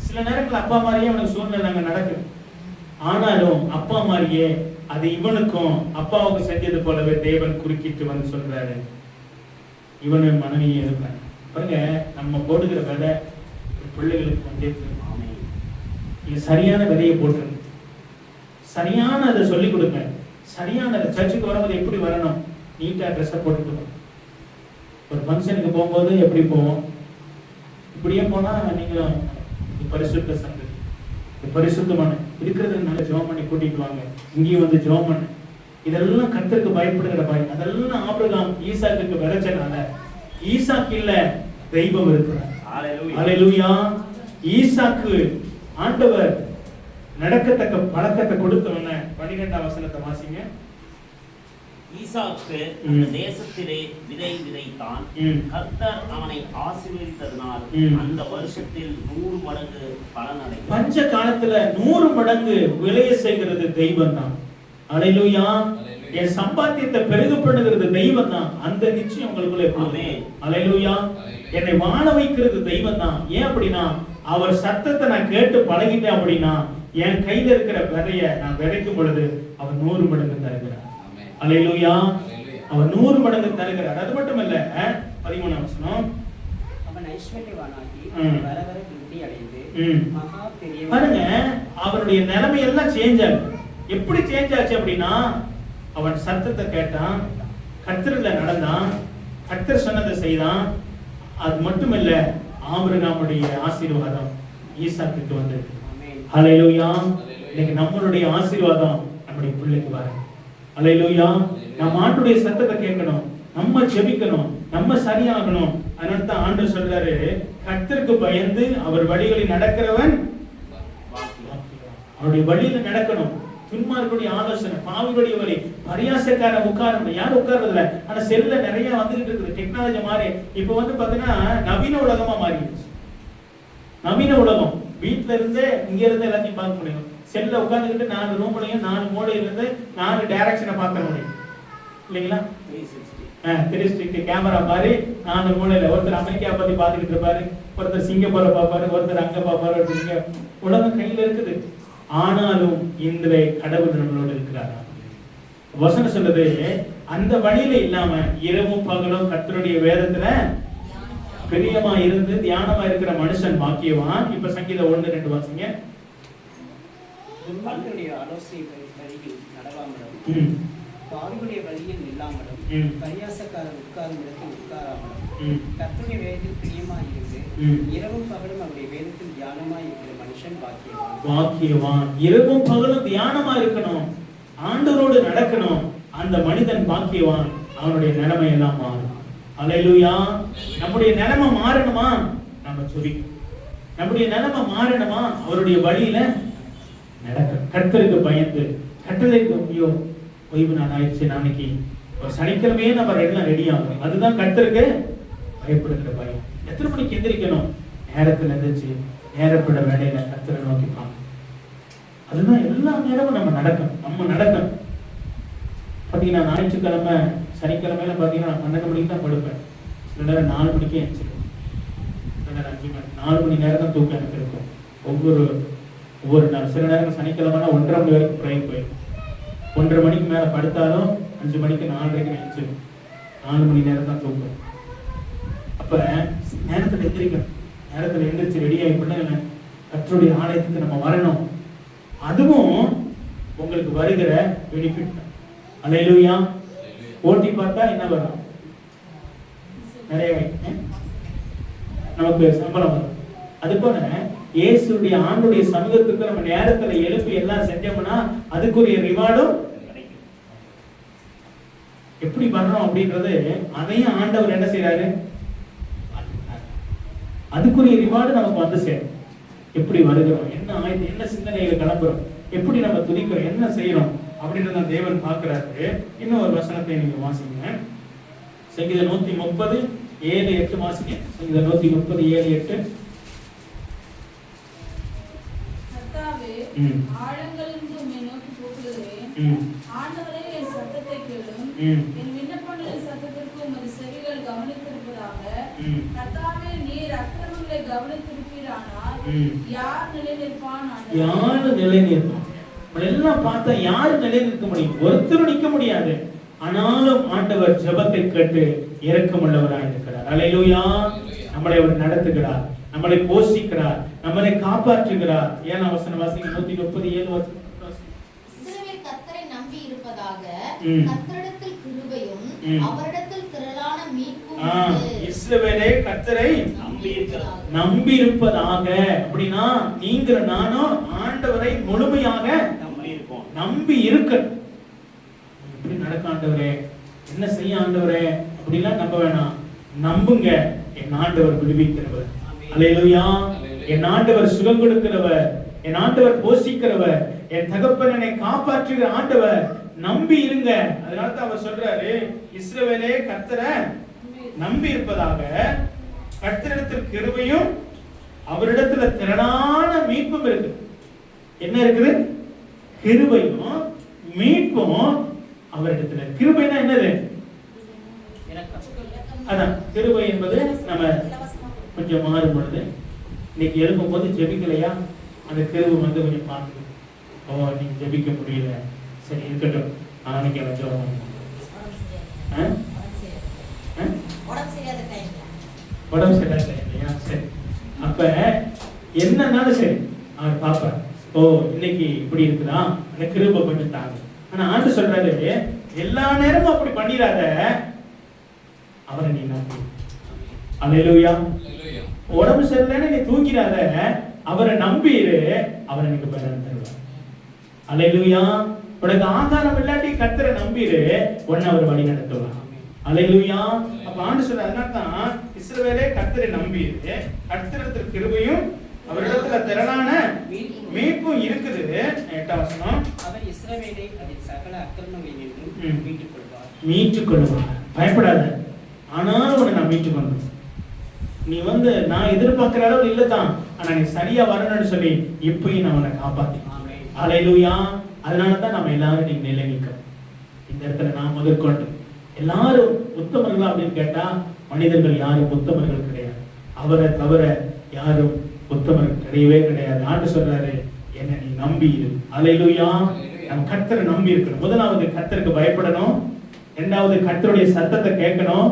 சில நேரங்கள் அப்பா மாதிரியே அவனுக்கு சூழ்நிலை அங்க நடக்குது. ஆனாலும் அப்பா மாதிரியே அது இவனுக்கும் அப்பாவுக்கு செஞ்சது போலவே தேவன் குறுக்கிட்டு வந்து சொல்றாரு, இவனு மனைவியே இருக்காங்க. பாருங்க, நம்ம போடுகிற விதை பிள்ளைகளுக்கு வந்து நீங்க சரியான விதையை போட்டுருங்க. சரியான அதை சொல்லிக் கொடுங்க. சரியான சர்ச்சுக்கு வரும்போது எப்படி வரணும், நீட்டா ட்ரெஸ்ஸை போட்டுக்கணும். ஒரு ஃபங்க்ஷனுக்கு போகும்போது எப்படி போவோம், இப்படியே போனா நீங்களும் பரிசுத்த சங்கதி, பரிசுத்தமான இருக்கிறது நல்ல ஜெபம் பண்ணி கூட்டிட்டு வாங்க, இங்கேயும் வந்து ஜெபம் பண்ணு. இதெல்லாம் கர்த்தருக்கு பயப்படுகிற பயம். அதெல்லாம் ஆபிரகாம் ஈசாக்குக்கு விளைச்சனால, ஈசாக்கு இல்ல தெய்வம் இருக்கிறார். ஹல்லேலூயா. ஈசாக்கு ஆண்டவர் நடக்கத்தக்க பழக்கத்தை கொடுத்தவன. 12ஆம் வசனத்தை வாசிங்க. ஈசாக்கு அந்த தேசத்திலே விதை விதைத்தான். கர்த்தர் அவனை ஆசீர்வதித்ததனால் அந்த வருஷத்தில் 100 மடங்கு பலன் அடைந்தான். பஞ்ச காலத்துல 100 மடங்கு விளைய செய்கிறது தெய்வம் தான். ஹல்லேலூயா. என் சம்பாத்தியத்தை பெருகப்படுகிறது தெய்வம் தான். அந்த நிச்சயம் உங்களுக்குள்ள எப்பவுமே. ஹல்லேலூயா. என்னை வாழ வைக்கிறது தெய்வம் தான். ஏன் அப்படின்னா அவர் சத்தத்தை நான் கேட்டு பழகிட்டேன் அப்படின்னா என் கையில இருக்கிற விதைய நான் விதைக்கும் பொழுது அவர் 100 மடங்கு தருகிறார். ஹல்லேலூயா. அவர் 100 மடங்கு தருகிறார். அது மட்டும் இல்ல, 13ஆம் வசனம், அவன் ஐஸ்வர்யவானாகி வர வர விருத்தி அடைந்து மகா பெரிய. பாருங்க, அவருடைய நிலைமை எல்லாம் சேஞ்ச் ஆகும். எப்படி சேஞ்ச் ஆச்சு அப்படின்னா அவன் சத்தத்தை கேட்டான், கர்த்தர்ல நடந்தான், கர்த்தர் சொன்னதை செய்தான். அது மட்டும் இல்ல, ஆபிரகாமுடைய ஆசீர்வாதம் ஈசாக்குக்கு வந்தது. ஹல்லேலூயா. இன்னைக்கு நம்மளுடைய ஆசீர்வாதம் நம்முடைய பிள்ளைக்கு வரும். ஹல்லேலூயா. நம்ம ஆண்டுடைய சத்தத்தை கேட்கணும், நம்ம ஜெபிக்கணும், நம்ம சரியாகணும். அதனால தான் ஆண்டவர் சொல்றாரு, கர்த்தருக்கு பயந்து அவர் வழிகளில் நடக்கிறவன் அவருடைய வழியில நடக்கணும். துன்மார்களுடைய ஆலோசனை, பாவிகளுடைய வழி, பரியாசக்கார உட்காரம் யாரும் உட்கார்றது இல்ல. ஆனா செல்ல நிறைய வந்துகிட்டு இருக்குது. டெக்னாலஜி மாறி இப்ப வந்து பாத்தீங்கன்னா நவீன உலகமா மாறிடுச்சு. நவீன உலகம். வீட்டுல இருந்து இங்க இருந்து எல்லாத்தையும் பார்க்க முடியும். செல்ல உட்கார்ந்துக்கிட்டு 4 ரூம்லயும் 4 மூலையில இருந்து 4 டைரக்ஷனை பார்க்க முடியும் இல்லைங்களா? 360 கேமரா மாதிரி 4 மூலையில. ஒருத்தர் அமெரிக்கா பத்தி பாத்துக்கிட்டு இருப்பாரு, ஒருத்தர் சிங்கப்பூரை பார்ப்பாரு, ஒருத்தர் அங்க பார்ப்பாரு, ஒருத்தர் இங்க. உலகம் கையில இருக்குது. ஆனாலும் இன்றைய கடவுள் நம்மளோட இருக்கிறார். வசனம் சொல்லுது, அந்த வழியில இல்லாம இரவும் பகலும் கர்த்தருடைய வேதத்துல பிரியமா இருந்து தியானமா இருக்கிற மனுஷன் பாக்கியவான். இப்ப சங்கீதம் 1-2 வாசிங்க. துன்மார்க்கருடைய ஆலோசனை வழியில் நடவாமலும் பாவிகளுடைய வழியில் நில்லாமலும் பரியாசக்காரர் உட்காரும் இடத்தில் உட்காராமலும் கர்த்தருடைய வேதத்தில் பிரியமாய் இருந்து இரவும் பகலும் அவருடைய வேதத்தில் தியானமாய் இருக்கிற மனுஷன் பாக்கியவான். பாக்கியவான். இரவும் பகலும் தியானமா இருக்கணும், ஆண்டவரோடு நடக்கணும். அந்த மனிதன் பாக்கியவான். அவனுடைய நிலைமை எல்லாம் மாறும். ஹல்லேலூயா. நம்முடைய நிலைமை மாறணுமா? நம்ம ஜெபிக்கணும். நம்முடைய நிலைமை மாறணுமா? அவருடைய வழியில நடக்கணும். கர்த்தருக்கு பயந்து, கட்டளைக்கு ஐயோ ஓய்வு நாள் ஆயிடுச்சு, நாளைக்கு ஒரு சனிக்கிழமையே நம்ம எல்லாம் ரெடி ஆகணும். அதுதான் கர்த்தருக்கு பயப்படுகிற பயம். எத்தனை மணிக்கு எந்திரிக்கணும்? நேரத்தில் எந்திரிச்சு நேரப்பட வேலையில கர்த்தரை நோக்கி பார்க்கணும். அதுதான் எல்லா நேரமும் நம்ம நடக்கணும். நம்ம நடக்கணும். பார்த்தீங்கன்னா ஞாயிற்றுக்கிழமை சனிக்கிழமையில பார்த்தீங்கன்னா 12 மணிக்கு தான் படுப்பேன். சில நேரம் 4 மணிக்கே எழுந்திருக்கும், சில நேரம் 5 மணி, 4 மணி நேரம் தான் தூக்கம் எனக்கு இருக்கும் ஒவ்வொரு நாள். சில நேரம் சனிக்கிழமைனா 1:30 மணி வரைக்கும் ப்ரேயர் போயிடும். 1:30 மணிக்கு மேலே படுத்தாலும் 5 மணிக்கு 4:30க்கு எழுந்திருக்கும். 4 மணி நேரம் தான் தூக்கம். அப்ப நேரத்தில் எந்திரிக்கணும். நேரத்தில் எந்திரிச்சு ரெடியாகி பிள்ளைங்க கர்த்தருடைய ஆலயத்துக்கு நம்ம வரணும். அதுவும் உங்களுக்கு வருகிற பெனிஃபிட். ஹல்லேலூயா. ஓட்டி பார்த்தா என்ன வரும்? நிறைய நமக்கு சம்பளம் வரும். அது போல இயேசுடைய ஆண்டுடைய சமூகத்துக்கு நம்ம நேரத்துல எழுப்பி எல்லாம் செஞ்சோம்னா அதுக்குரிய ரிவார்டும் எப்படி பண்றோம் அப்படின்றது அதையும் ஆண்டவர் என்ன செய்யறாரு, அதுக்குரிய ரிவார்டு நமக்கு வந்து சேரும். எப்படி வருகிறோம், என்ன ஆயுதம், என்ன சிந்தனையில கிளம்புறோம், எப்படி நம்ம துதிக்கிறோம், என்ன செய்யறோம் அப்படின்றத தேவன் பார்க்கிறாரு. இன்னும் ஒரு வசனத்தை நீங்க வாசிங்க. சங்கீதம் 130 7-8 வாசிங்க. சங்கீதம் 130 7-8. கர்த்தாவே, ஆழங்களிலிருந்து உம்மை நோக்கி கூப்பிடுகிறேன். ஆண்டவரே, என் சத்தத்தை கேளும். என் விண்ணப்பங்களின் சத்தத்திற்கு உமது செவிகள் கவனித்திருப்பதாக. கர்த்தாவே, நீர் அக்கிரமங்களை கவனித்திருப்பீரானால் யார் நிலை நிற்பான்? யாரு நிலை நிற்பான்? எல்லாம் பார்த்தா யாரு நிலை நிற்க முடியும்? ஒருத்தரும் நிற்க முடியாது. ஆனாலும் ஆண்டவர் ஜெபத்தை கேட்டு இரக்கமுள்ளவராய் இருக்கிறார். ஹல்லேலூயா. நம்மளை அவர் நடத்துகிறார், நம்மளை போஷிக்கிறார், நம்மளை காப்பாற்றுகிறார். 7ஆம் வசனம் வாசிங்க. 137 வசனம். கர்த்தரிடத்தில் கிருபையும் அவரிடத்தில் திரளான மீட்பும் இஸ்ரவேலே கர்த்தரை நம்பி இருப்பதாக. அப்படின்னா நீங்க நானும் ஆண்டவரை முழுமையாக நம்பி இருக்க. எப்படி நடக்க ஆண்டவரே, என்ன செய்ய ஆண்டவரே அப்படிலாம் நம்ப வேணாம். நம்புங்க, என் ஆண்டவர் விடுவிக்கிறவர். அல்லேலூயா. என் ஆண்டவர் சுகம் கொடுக்கிறவர், என் ஆண்டவர் போஷிக்கிறவர், என் தகப்பன் என்னை காப்பாற்றுகிற ஆண்டவர். நம்பி இருங்க. அதனால தான் அவர் சொல்றாரு, இஸ்ரவேலே கர்த்தரை நம்பி இருப்பதாக, கர்த்தரிடத்தில் கிருபையும் அவரிடத்துல திரளான மீட்பும் இருக்கு. என்ன இருக்குது? கிருபையும் மீட்பும் அவரிடத்துல. கிருபைனா என்னது? அதான் கிருபை என்பது நம்ம கொஞ்சம் மாறும் பொழுது, இன்னைக்கு எழுப்பும் போது ஜெபிக்கலையா, அந்த கிருபை வந்து கொஞ்சம் பார்த்து, ஓ நீங்க ஜெபிக்க முடியல, சரி இருக்கட்டும், நாளைக்கு கொஞ்சம் உடம்பு சரியாத இல்லையா, சரி அப்ப என்னன்னாலும் சரி அவர் பாப்பார். ஓ இன்னைக்கு இப்படி இருக்குதா, அந்த கிருபை கொஞ்சம் தாங்க. ஆனா ஆண்டு சொல்றாரு, எல்லா நேரமும் அப்படி பண்ணிடாத, அவரை நீ நம்பி. அல்லேலூயா. உடம்பு சரியில்லைன்னு நீ தூங்கிடாத, அவரை நம்பிரு, அவரை நீங்க பலன் தருவார். அல்லேலூயா. உனக்கு ஆகாரம் இல்லாட்டி கர்த்தரை நம்பிரு, உன்னை அவர் வழி நடத்துவார். அல்லேலூயா. அப்ப ஆண்டு சொல்ற, அதனால தான் இஸ்ரவேலே கர்த்தரை நம்பிரு, கர்த்தரிடத்தில் கிருபையும் அவரிடத்துல திரளான மீட்பும் இருக்குது. 8ஆம் வசனம், அவர் இஸ்ரவேலை அதில் சகல அக்கிரமங்களிலிருந்து மீட்டுக் கொள்வார். மீட்டுக் கொள்வார். பயப்படாத, ஆனாலும் உன்னை நான் மீட்டுக் கொள்வேன். நீ வந்து நான் எதிர்பார்க்கிற அளவு இல்லதான், ஆனா நீ சரியா வரணும்னு சொல்லி இப்பயும் நான் உன்னை காப்பாத்தினேன். அல்லேலூயா. அதனாலதான் நம்ம எல்லாரும் நீங்க நிலை நிற்கிறோம். இந்த இடத்துல நான் முதற்கொண்டு எல்லாரும் உத்தமர்களா அப்படின்னு கேட்டா, மனிதர்கள் யாரும் உத்தமர்கள் கிடையாது. அவரை தவிர யாரும் உத்தமர்கள் கிடையவே கிடையாது. ஆண்டு சொல்றாரு, என்ன நீ நம்பி இரு. அல்லேலூயா. நம்ம கர்த்தரை நம்பி இருக்கணும். முதலாவது கர்த்தருக்கு பயப்படணும், இரண்டாவது கர்த்தருடைய சத்தத்தை கேட்கணும்,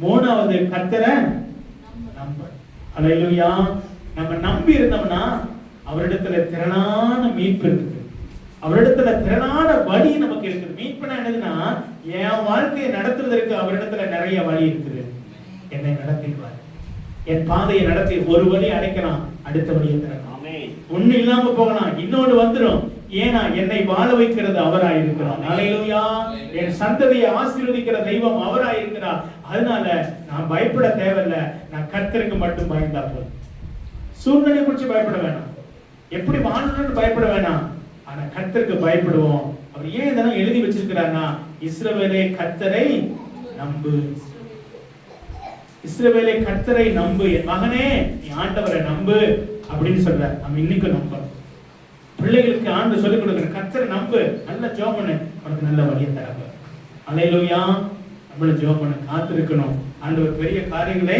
மூணாவது கர்த்தரை நம்ப. அல்லேலூயா. நம்ம நம்பி இருந்தோம்னா அவரிடத்துல திரளான மீட்பு இருக்குது, அவரிடத்துல திரளான வழி நமக்கு இருக்குது. மீட்புனா என்னதுன்னா, என் வாழ்க்கையை நடத்துவதற்கு அவரிடத்துல நிறைய வழி இருக்குது. என்னை நடத்திடுவார், என் பாதையை நடத்தி ஒரு வழி அடைக்கலாம், அடுத்த வழியை திறக்கலாம். ஒண்ணு இல்லாம போகலாம், இன்னொன்னு வந்துடும். ஏன்னா என்னை வாழ வைக்கிறது அவராயிருக்கிறார். அல்லேலூயா. என் சந்ததியை ஆசீர்வதிக்கிற தெய்வம் அவராயிருக்கிறார். அதனால நான் பயப்பட தேவையில்லை, நான் கர்த்தருக்கு மட்டும் பயந்தா போதும். சூழ்நிலை குறித்து பயப்பட வேணாம், எப்படி வாழணும்னு பயப்பட வேணாம், ஆனா கர்த்தருக்கு பயப்படுவோம். அவர் ஏன் இதெல்லாம் எழுதி வச்சிருக்கிறார்னா, இஸ்ரவேலே கர்த்தரை நம்பு, இஸ்ரவேலே கர்த்தரை நம்பு, என் மகனே நீ ஆண்டவரை நம்பு அப்படின்னு சொல்றார். நம்ம இன்னைக்கு நம்புறோம். பிள்ளைகளுக்கு ஆண்டு சொல்லிக் கொடுக்கிற கர்த்தரை நம்பு, நல்ல ஜெபம் பண்ணு, உனக்கு நல்ல வழியை தரப்பார். அல்லேலூயா. நம்மள ஜெபம் பண்ண காத்திருக்கணும், ஆண்டவர் பெரிய காரியங்களை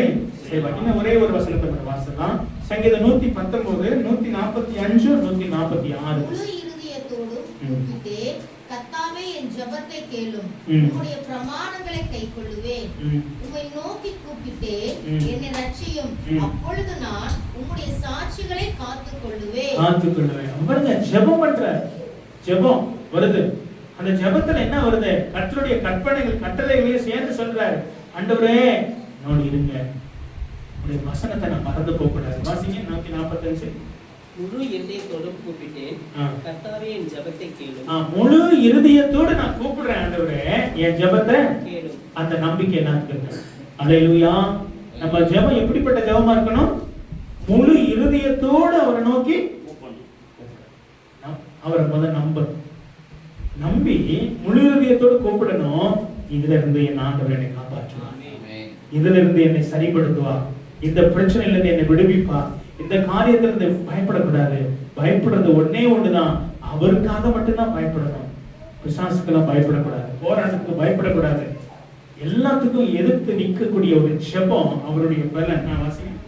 செய்வார். இன்னும் ஒரே ஒரு வசனத்தை மட்டும் வாசிக்கலாம். சங்கீதம் 119, 145, 146. முழு இருதயத்தோடும் கூப்பிட்டே, கர்த்தாவே என் ஜெபத்தை கேளும், உம்முடைய பிரமாணங்களை கைக்கொள்ளுவேன். உம்மை நோக்கி கூப்பிட்டே என்னை ரட்சியும், அப்பொழுது நான் உம்முடைய சாட்சிகளை காத்துக்கொள்ளுவேன். அவருங்க ஜெபம் பண்ற ஜெபம் வருது. அந்த ஜெபத்துல என்ன வருது? கர்த்தருடைய கற்பனைகள் கட்டளைகளையும் சேர்ந்து சொல்றாரு. ஆண்டவரே நோடி இருங்க, உங்களுடைய வசனத்தை நான் மறந்து போக கூடாது. வாசிங்க 145. முழு இருதயத்தோடு கூப்பிட்டேன், கர்த்தாவே என் ஜெபத்தை கேளும். முழு இருதயத்தோடு நான் கூப்பிடுறேன், ஆண்டவரே என் ஜெபத்தை கேளும். அந்த நம்பிக்கை எல்லாத்துக்கும் இருக்கு. அல்லேலூயா. நம்ம ஜெபம் எப்படிப்பட்ட ஜெபமா இருக்கணும்? முழு இருதயத்தோடு அவரை நோக்கி அவரை முதல் நம்பி முழு இருதயத்தோடு கூப்பிடணும். இதுல இருந்து என் ஆண்டவர் என்னை காப்பாற்றுவார், இதுல இருந்து என்னை சரிப்படுத்துவார், இந்த பிரச்சனையில இருந்து என்னை விடுவிப்பார். இந்த காரியத்திலிருந்து பயப்படக்கூடாது. பயப்படுறது ஒன்னே ஒண்ணுதான், அவருக்காக மட்டும்தான் பயப்படணும். பிசாசுக்கெல்லாம் பயப்படக்கூடாது, போராட்டத்துக்கு பயப்படக்கூடாது. எல்லாத்துக்கும் எதிர்த்து நிற்கக்கூடிய ஒரு ஜெபம் அவருடைய பலன். நான் வாசிக்கிறேன்,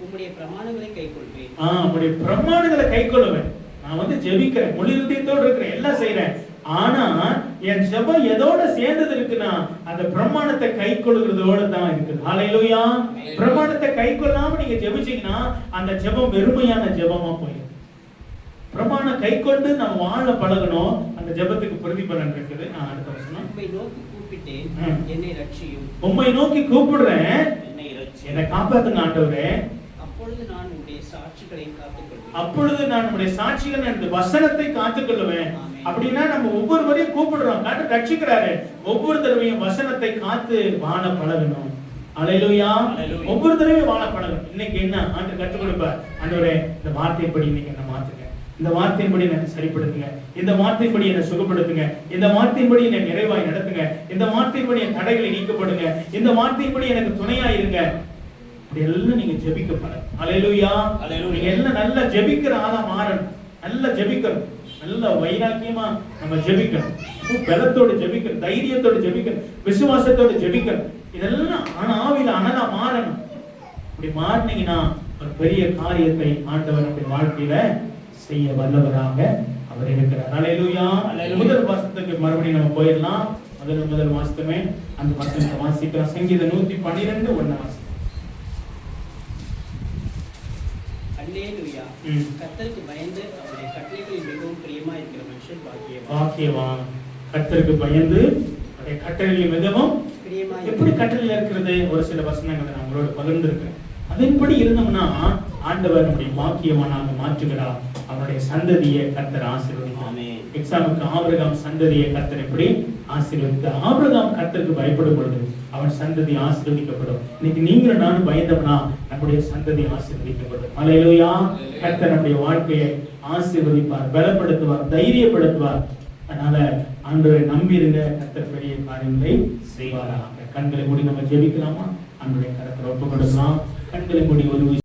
உம்முடைய பிரமாணங்களை கைக்கொள்வேன். உம்முடைய பிரமாணங்களை கைக்கொள்வேன். நான் வந்து ஜெபிக்கிறேன், முழு இதயத்தோடு இருக்கிறேன், எல்லாம் செய்யறேன். ஆனா என் ஜெபம் எதோட சேர்ந்தது இருக்குன்னா, அந்த பிரமாணத்தை கைக்கொள்கிறதோட தான் இருக்குது. ஹல்லேலூயா. பிரமாணத்தை கைக்கொள்ளாம நீங்க ஜெபிச்சீங்கன்னா அந்த ஜெபம் வெறுமையான ஜெபமா போயிடும். பிரமாணம் கை கொண்டு நம்ம வாழ பழகணும். அந்த ஜெபத்துக்கு பிரதிபலன் இருக்குது. அடுத்த வசனம். உம்மை நோக்கி கூப்பிட்டேன், என்னை ரட்சியும். உம்மை நோக்கி கூப்பிடுறேன், என்னை இரட்சி. என்னை காப்பாத்துங்க ஆண்டவரே. அப்பொழுது நான் உம்முடைய சாட்சிகளை காத்துக்கொள்வேன். அப்பொழுது நான் நம்முடைய சாட்சிகள் அந்த வசனத்தை காத்துக்கொள்ளுவேன். அப்படின்னா நம்ம ஒவ்வொருவரையும் கூப்பிடுறோம், காட்டு ரட்சிக்கிறாரு. ஒவ்வொரு தடவையும் வசனத்தை காத்து வாழ பழகணும். அல்லேலூயா. ஒவ்வொரு தடவையும் வாழ பழகணும். இன்னைக்கு என்ன ஆண்டு கற்றுக் கொடுப்பார், ஆண்டவரே இந்த வார்த்தைப்படி இன்னைக்கு என்ன மாத்துங்க, இந்த வார்த்தையின்படி என்னை சரிப்படுத்துங்க, இந்த வார்த்தையின்படி என்னை சுகப்படுத்துங்க, இந்த வார்த்தையின்படி என்னை நிறைவாய் நடத்துங்க, இந்த வார்த்தையின்படி என் தடைகளை நீக்கப்படுங்க, இந்த வார்த்தையின்படி எனக்கு துணையா இருங்க. அப்படி எல்லாம் நீங்க ஜெபிக்கப்பட. அல்லேலூயா. நீங்க எல்லாம் நல்லா ஜெபிக்கிற ஆளா மாறணும். நல்லா ஜெபிக்கணும், நல்ல வைராக்கியமா நம்ம ஜெபிக்கணும், பலத்தோடு ஜெபிக்கணும், தைரியத்தோடு ஜெபிக்கணும், விசுவாசத்தோடு ஜெபிக்கணும். இதெல்லாம் ஆவியில அனலா மாறணும். இப்படி மாறினீங்கன்னா ஒரு பெரிய காரியத்தை ஆண்டவர் நம்முடைய வாழ்க்கையில செய்ய வல்லவராக அவர் இருக்கிறார். அல்லேலூயா. முதல் வாசத்துக்கு மறுபடியும் நம்ம போயிடலாம். முதல் வாசமே அந்த வசனத்தை வாசிக்கலாம். சங்கீதம் 112 1 வாசம். அல்லேலூயா. கர்த்தருக்கு பயந்து அவருடைய கட்டளைகளில் மிகவும் பிரியமா இருக்கிற மனுஷன் பாக்கியவான். பாக்கியவான். கர்த்தருக்கு பயந்து அவருடைய கட்டளைகளில் மிகவும் பிரியமா. எப்படி கட்டளையில இருக்கிறது? ஒரு சில வசனங்களை நான் உங்களோட பகிர்ந்திருக்கிறேன். அதன்படி இருந்தோம்னா ஆண்டவர் நம்முடைய பாக்கியவானாக மாற்றுகிறார். அவருடைய சந்ததியை கர்த்தர் ஆசீர்வதிப்பார். எக்ஸாமுக்கு ஆபிரகாம் சந்ததியை கர்த்தர் எப்படி ஆசீர்வதித்தார்? ஆபிரகாம் கர்த்தருக்கு பயப்படும் பொழுது அவன் சந்ததி ஆசீர்வதிக்கப்படும். இன்னைக்கு நீங்களும் நானும் பயந்தோம்னா நம்முடைய சந்ததி ஆசீர்வதிக்கப்படும். அல்லேலூயா. கர்த்தர் நம்முடைய வாழ்க்கையை ஆசீர்வதிப்பார், பலப்படுத்துவார், தைரியப்படுத்துவார். அதனால ஆண்டவரை நம்பிருங்க. கர்த்தர் பெரிய காரியங்களை செய்வாராக. கண்களை மூடி நம்ம ஜெபிக்கலாமா? ஆண்டவருடைய கரத்துல ஒப்பு கொடுக்கலாம். கண்களை மூடி ஒரு